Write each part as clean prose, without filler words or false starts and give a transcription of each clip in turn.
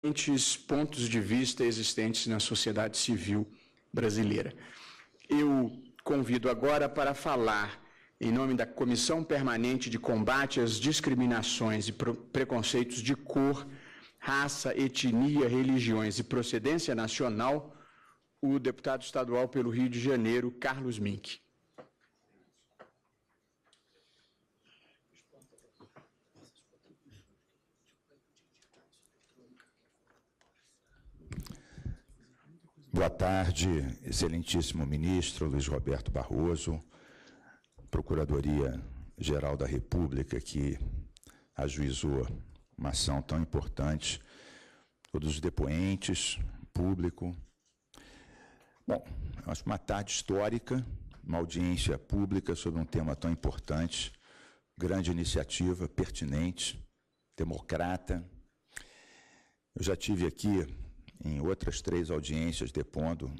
diferentes pontos de vista existentes na sociedade civil brasileira. Eu convido agora para falar, em nome da Comissão Permanente de Combate às Discriminações e Preconceitos de Cor, Raça, Etnia, Religiões e Procedência Nacional, o deputado estadual pelo Rio de Janeiro, Carlos Mink. Boa tarde, excelentíssimo ministro Luiz Roberto Barroso, Procuradoria-Geral da República, que ajuizou uma ação tão importante, todos os depoentes, público. Bom, acho uma tarde histórica, uma audiência pública sobre um tema tão importante, grande iniciativa, pertinente, democrata. Eu já tive aqui em outras 3 audiências depondo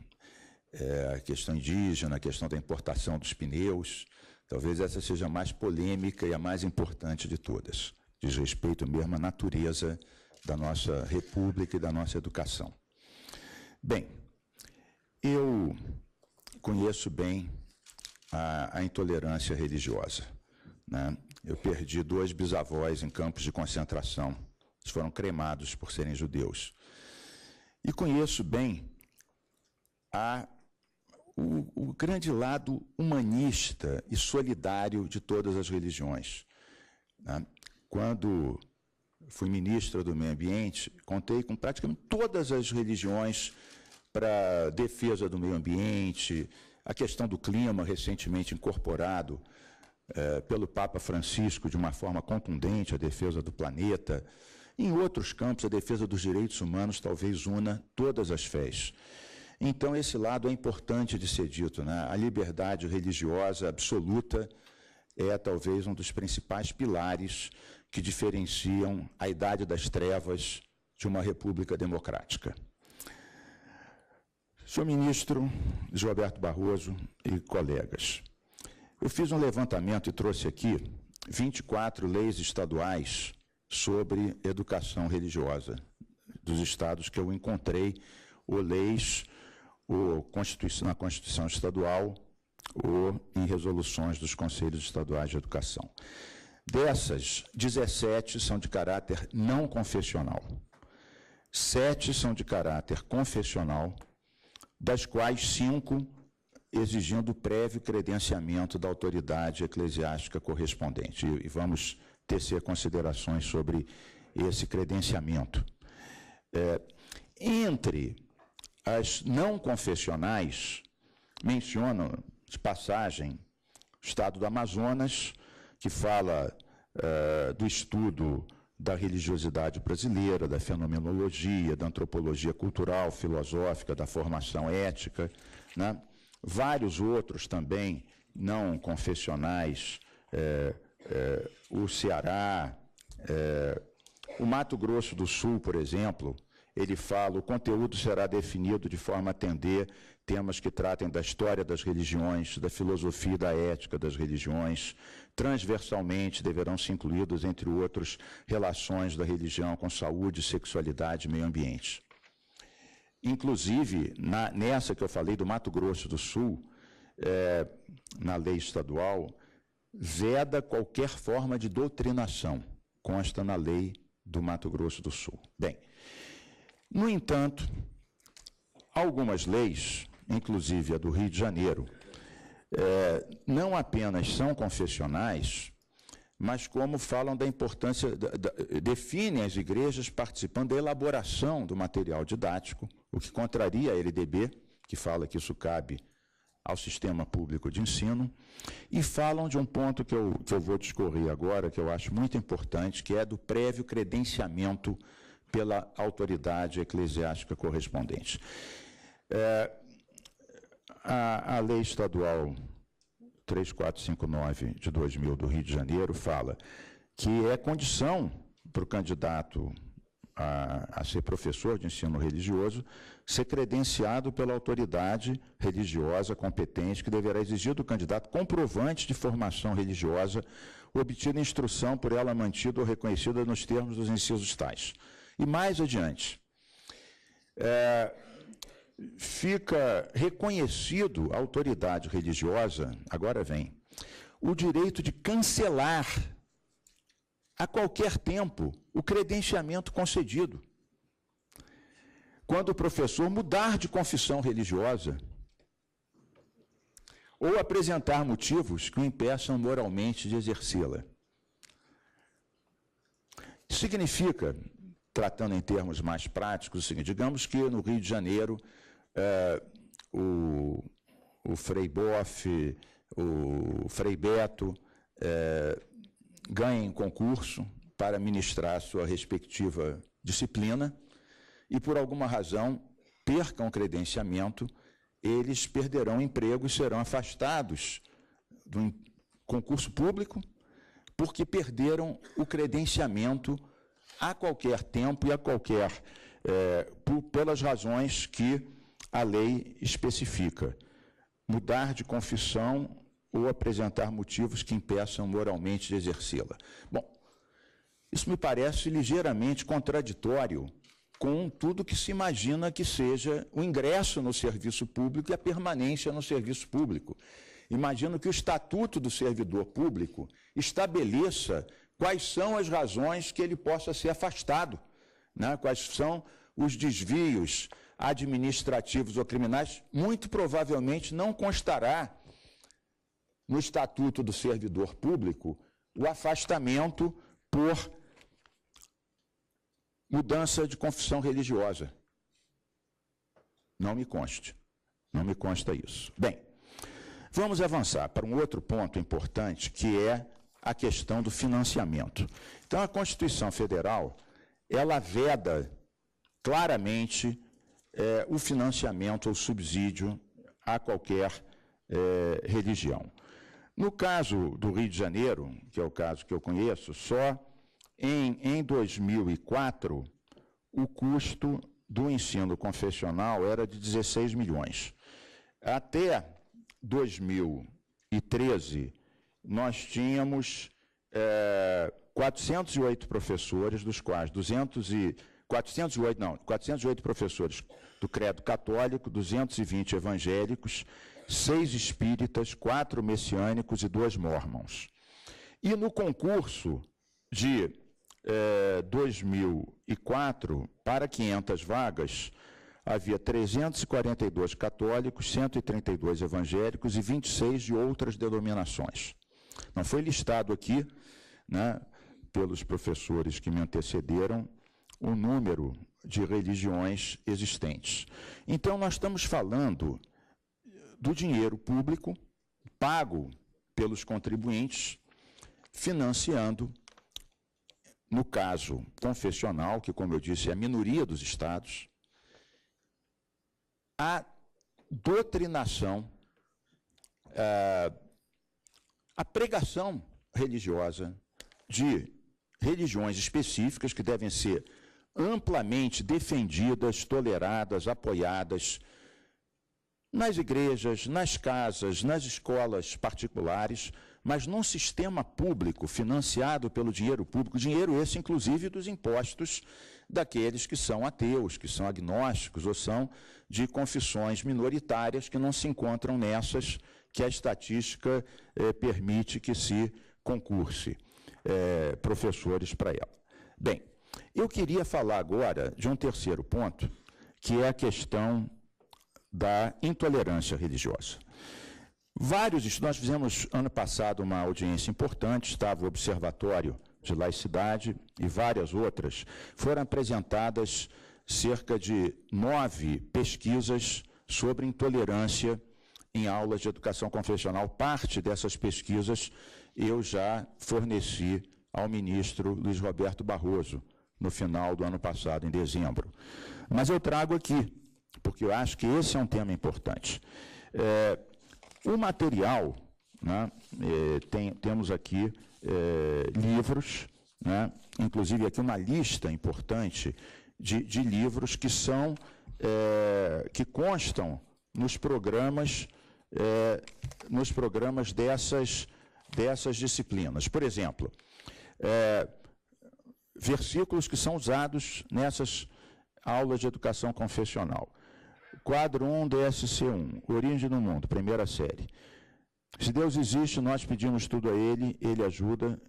a questão indígena, a questão da importação dos pneus. Talvez essa seja a mais polêmica e a mais importante de todas. Diz respeito mesmo à natureza da nossa república e da nossa educação. Bem, eu conheço bem a intolerância religiosa, né? Eu perdi 2 bisavós em campos de concentração. Eles foram cremados por serem judeus. E conheço bem o grande lado humanista e solidário de todas as religiões, né? Quando fui ministro do Meio Ambiente, contei com praticamente todas as religiões para defesa do meio ambiente, a questão do clima, recentemente incorporado pelo Papa Francisco de uma forma contundente, a defesa do planeta. Em outros campos, a defesa dos direitos humanos talvez una todas as fés. Então, esse lado é importante de ser dito, né? A liberdade religiosa absoluta é talvez um dos principais pilares que diferenciam a idade das trevas de uma república democrática. Senhor ministro Luiz Roberto Barroso e colegas, eu fiz um levantamento e trouxe aqui 24 leis estaduais sobre educação religiosa dos estados que eu encontrei, ou leis, ou na Constituição Estadual, ou em resoluções dos Conselhos Estaduais de Educação. Dessas, 17 são de caráter não confessional, 7 são de caráter confessional, das quais 5 exigindo prévio credenciamento da autoridade eclesiástica correspondente. E vamos tecer considerações sobre esse credenciamento. Entre as não confessionais, menciono de passagem o Estado do Amazonas, que fala do estudo da religiosidade brasileira, da fenomenologia, da antropologia cultural, filosófica, da formação ética, né? Vários outros também não confessionais, o Ceará, o Mato Grosso do Sul, por exemplo, ele fala: o conteúdo será definido de forma a atender temas que tratem da história das religiões, da filosofia e da ética das religiões. Transversalmente deverão ser incluídos, entre outros, relações da religião com saúde, sexualidade e meio ambiente. Inclusive, nessa que eu falei do Mato Grosso do Sul, na lei estadual, veda qualquer forma de doutrinação, consta na lei do Mato Grosso do Sul. Bem, no entanto, algumas leis, inclusive a do Rio de Janeiro, não apenas são confessionais, mas como falam da importância, definem as igrejas participando da elaboração do material didático, o que contraria a LDB, que fala que isso cabe ao sistema público de ensino, e falam de um ponto que eu vou discorrer agora, que eu acho muito importante, que é do prévio credenciamento pela autoridade eclesiástica correspondente. A lei estadual 3459 de 2000 do Rio de Janeiro fala que é condição para o candidato a ser professor de ensino religioso ser credenciado pela autoridade religiosa competente, que deverá exigir do candidato comprovante de formação religiosa obtida instrução por ela mantida ou reconhecida nos termos dos incisos tais. E mais adiante, fica reconhecido à autoridade religiosa, agora vem, o direito de cancelar a qualquer tempo o credenciamento concedido. Quando o professor mudar de confissão religiosa ou apresentar motivos que o impeçam moralmente de exercê-la. Significa, tratando em termos mais práticos, o seguinte: digamos que no Rio de Janeiro o Frei Boff, o Frei Beto ganhem concurso para ministrar sua respectiva disciplina e, por alguma razão, percam o credenciamento, eles perderão emprego e serão afastados do concurso público porque perderam o credenciamento a qualquer tempo e a qualquer, pelas razões que a lei especifica. Mudar de confissão ou apresentar motivos que impeçam moralmente de exercê-la. Bom, isso me parece ligeiramente contraditório com tudo que se imagina que seja o ingresso no serviço público e a permanência no serviço público. Imagino que o Estatuto do Servidor Público estabeleça quais são as razões que ele possa ser afastado, né? Quais são os desvios administrativos ou criminais. Muito provavelmente não constará no Estatuto do Servidor Público o afastamento por mudança de confissão religiosa. Não me consta isso. Bem, vamos avançar para um outro ponto importante, que é a questão do financiamento. Então, a Constituição Federal, ela veda claramente o financiamento ou subsídio a qualquer religião. No caso do Rio de Janeiro, que é o caso que eu conheço, só em 2004, o custo do ensino confessional era de 16 milhões. Até 2013, nós tínhamos 408 professores, dos quais 408 professores do credo católico, 220 evangélicos, 6 espíritas, 4 messiânicos e 2 mórmons. E no concurso de 2004, para 500 vagas, havia 342 católicos, 132 evangélicos e 26 de outras denominações. Não foi listado aqui, né, pelos professores que me antecederam, o número de religiões existentes. Então, nós estamos falando do dinheiro público pago pelos contribuintes, financiando, no caso confessional, que, como eu disse, é a minoria dos estados, a doutrinação, a pregação religiosa de religiões específicas que devem ser amplamente defendidas, toleradas, apoiadas nas igrejas, nas casas, nas escolas particulares, mas num sistema público financiado pelo dinheiro público, dinheiro esse, inclusive, dos impostos daqueles que são ateus, que são agnósticos ou são de confissões minoritárias que não se encontram nessas que a estatística permite que se concurse professores para ela. Bem, eu queria falar agora de um terceiro ponto, que é a questão da intolerância religiosa. Nós fizemos ano passado uma audiência importante, estava o Observatório de Laicidade e várias outras. Foram apresentadas cerca de 9 pesquisas sobre intolerância em aulas de educação confessional. Parte dessas pesquisas eu já forneci ao ministro Luiz Roberto Barroso no final do ano passado, em dezembro. Mas eu trago aqui, porque eu acho que esse é um tema importante. O material, né, temos aqui livros, né, inclusive aqui uma lista importante de livros que são, que constam nos programas dessas disciplinas. Por exemplo, versículos que são usados nessas aulas de educação confessional. Quadro 1, DSC1, Origem do Mundo, primeira série. Se Deus existe, nós pedimos tudo a Ele, Ele ajuda,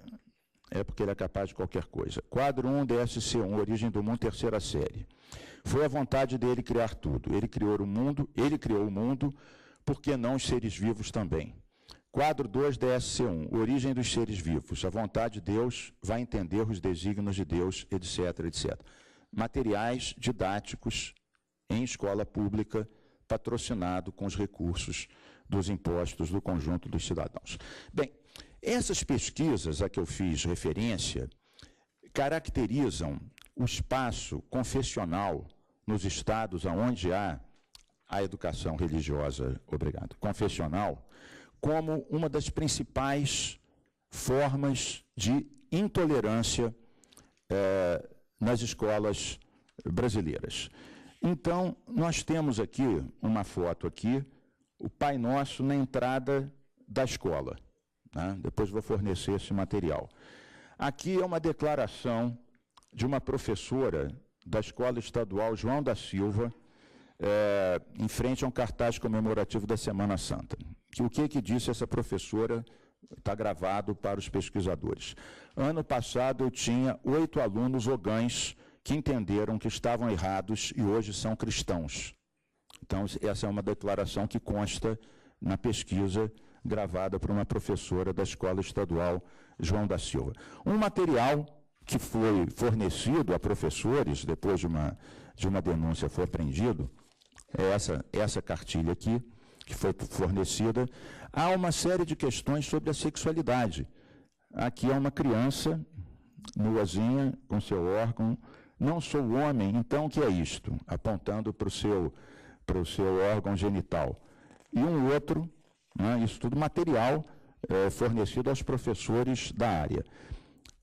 é porque Ele é capaz de qualquer coisa. Quadro 1, DSC1, Origem do Mundo, terceira série. Foi a vontade dele criar tudo. Ele criou o mundo, por que não os seres vivos também? Quadro 2, DSC1, Origem dos seres vivos. A vontade de Deus vai entender os desígnios de Deus, etc, etc. Materiais didáticos em escola pública, patrocinado com os recursos dos impostos do conjunto dos cidadãos. Bem, essas pesquisas a que eu fiz referência caracterizam o espaço confessional nos estados onde há a educação religiosa, confessional, como uma das principais formas de intolerância nas escolas brasileiras. Então, nós temos aqui uma foto aqui, o Pai Nosso na entrada da escola. Né? Depois vou fornecer esse material. Aqui é uma declaração de uma professora da Escola Estadual João da Silva, em frente a um cartaz comemorativo da Semana Santa. O que disse essa professora está gravado para os pesquisadores. Ano passado eu tinha 8 alunos ogães que entenderam que estavam errados e hoje são cristãos. Então, essa é uma declaração que consta na pesquisa gravada por uma professora da Escola Estadual João da Silva. Um material que foi fornecido a professores, depois de uma denúncia foi apreendido, é essa cartilha aqui, que foi fornecida. Há uma série de questões sobre a sexualidade. Aqui é uma criança, nuazinha, com seu órgão. Não sou homem, então o que é isto? Apontando para o seu órgão genital. E um outro, né, isso tudo material fornecido aos professores da área.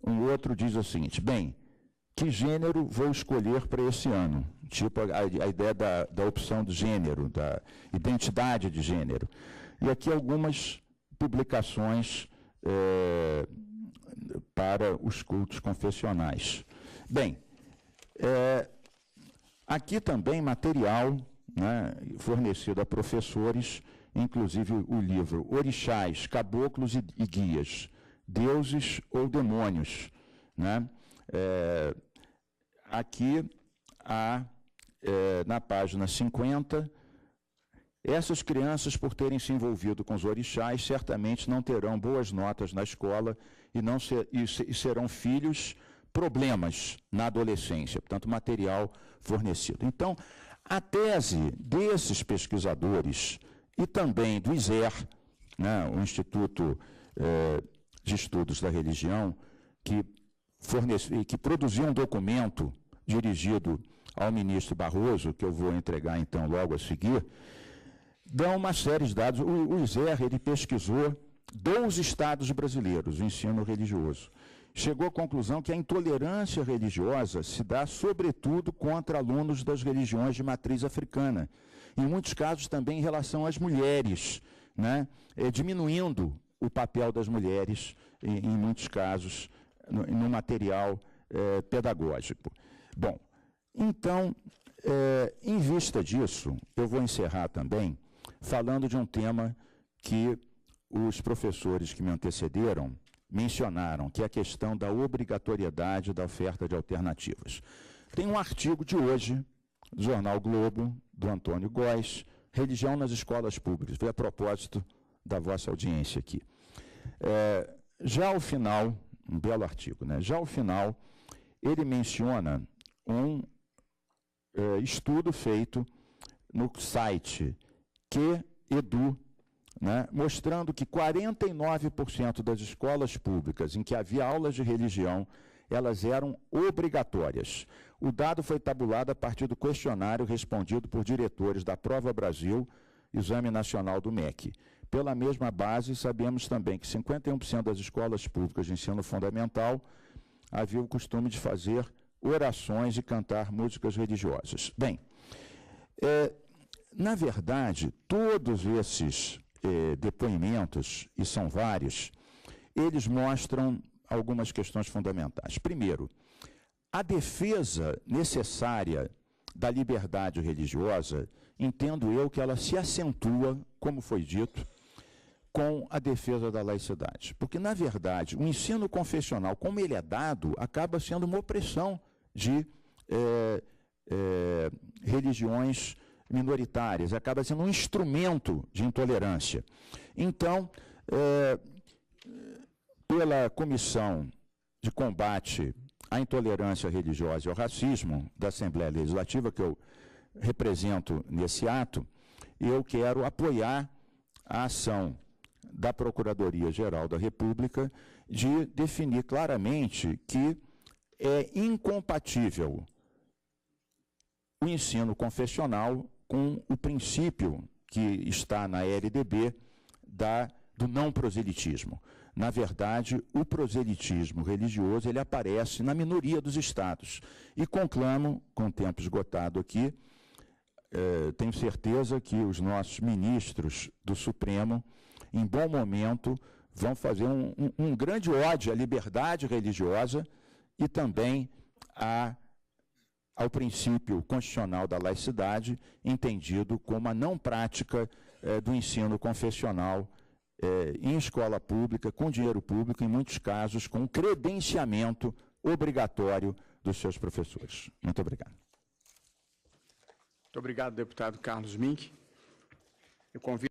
Um outro diz o seguinte: bem, que gênero vou escolher para esse ano? Tipo a ideia da opção de gênero, da identidade de gênero. E aqui algumas publicações para os cultos confessionais. Bem, aqui também material, né, fornecido a professores, inclusive o livro Orixás, Caboclos e Guias, Deuses ou Demônios. Né? Aqui há, na página 50, essas crianças, por terem se envolvido com os orixás, certamente não terão boas notas na escola e serão filhos problemas na adolescência, portanto, material fornecido. Então, a tese desses pesquisadores e também do ISER, né, o Instituto de Estudos da Religião, que produziu um documento dirigido ao ministro Barroso, que eu vou entregar então logo a seguir, dão uma série de dados. O ISER, ele pesquisou 12 estados brasileiros, o ensino religioso. Chegou à conclusão que a intolerância religiosa se dá, sobretudo, contra alunos das religiões de matriz africana. Em muitos casos, também em relação às mulheres, né? Diminuindo o papel das mulheres, em muitos casos, no material pedagógico. Bom, então, em vista disso, eu vou encerrar também falando de um tema que os professores que me antecederam mencionaram, que é a questão da obrigatoriedade da oferta de alternativas. Tem um artigo de hoje, do jornal Globo, do Antônio Góes, Religião nas Escolas Públicas, foi a propósito da vossa audiência aqui. Já ao final, um belo artigo, né? Já ao final, ele menciona um estudo feito no site QEdu, né, mostrando que 49% das escolas públicas em que havia aulas de religião, elas eram obrigatórias. O dado foi tabulado a partir do questionário respondido por diretores da Prova Brasil, Exame Nacional do MEC. Pela mesma base, sabemos também que 51% das escolas públicas de ensino fundamental havia o costume de fazer orações e cantar músicas religiosas. Bem, na verdade, todos esses depoimentos, e são vários, eles mostram algumas questões fundamentais. Primeiro, a defesa necessária da liberdade religiosa, entendo eu que ela se acentua, como foi dito, com a defesa da laicidade. Porque, na verdade, o ensino confessional, como ele é dado, acaba sendo uma opressão de religiões minoritárias, acaba sendo um instrumento de intolerância. Então, pela Comissão de Combate à Intolerância Religiosa e ao Racismo da Assembleia Legislativa, que eu represento nesse ato, eu quero apoiar a ação da Procuradoria-Geral da República de definir claramente que é incompatível o ensino confessional com o princípio que está na LDB do não proselitismo. Na verdade, o proselitismo religioso ele aparece na minoria dos estados. E conclamo, com o tempo esgotado aqui, tenho certeza que os nossos ministros do Supremo, em bom momento, vão fazer um grande ódio à liberdade religiosa e também ao princípio constitucional da laicidade, entendido como a não prática do ensino confessional em escola pública, com dinheiro público, em muitos casos, com credenciamento obrigatório dos seus professores. Muito obrigado. Muito obrigado, deputado Carlos Mink. Eu convido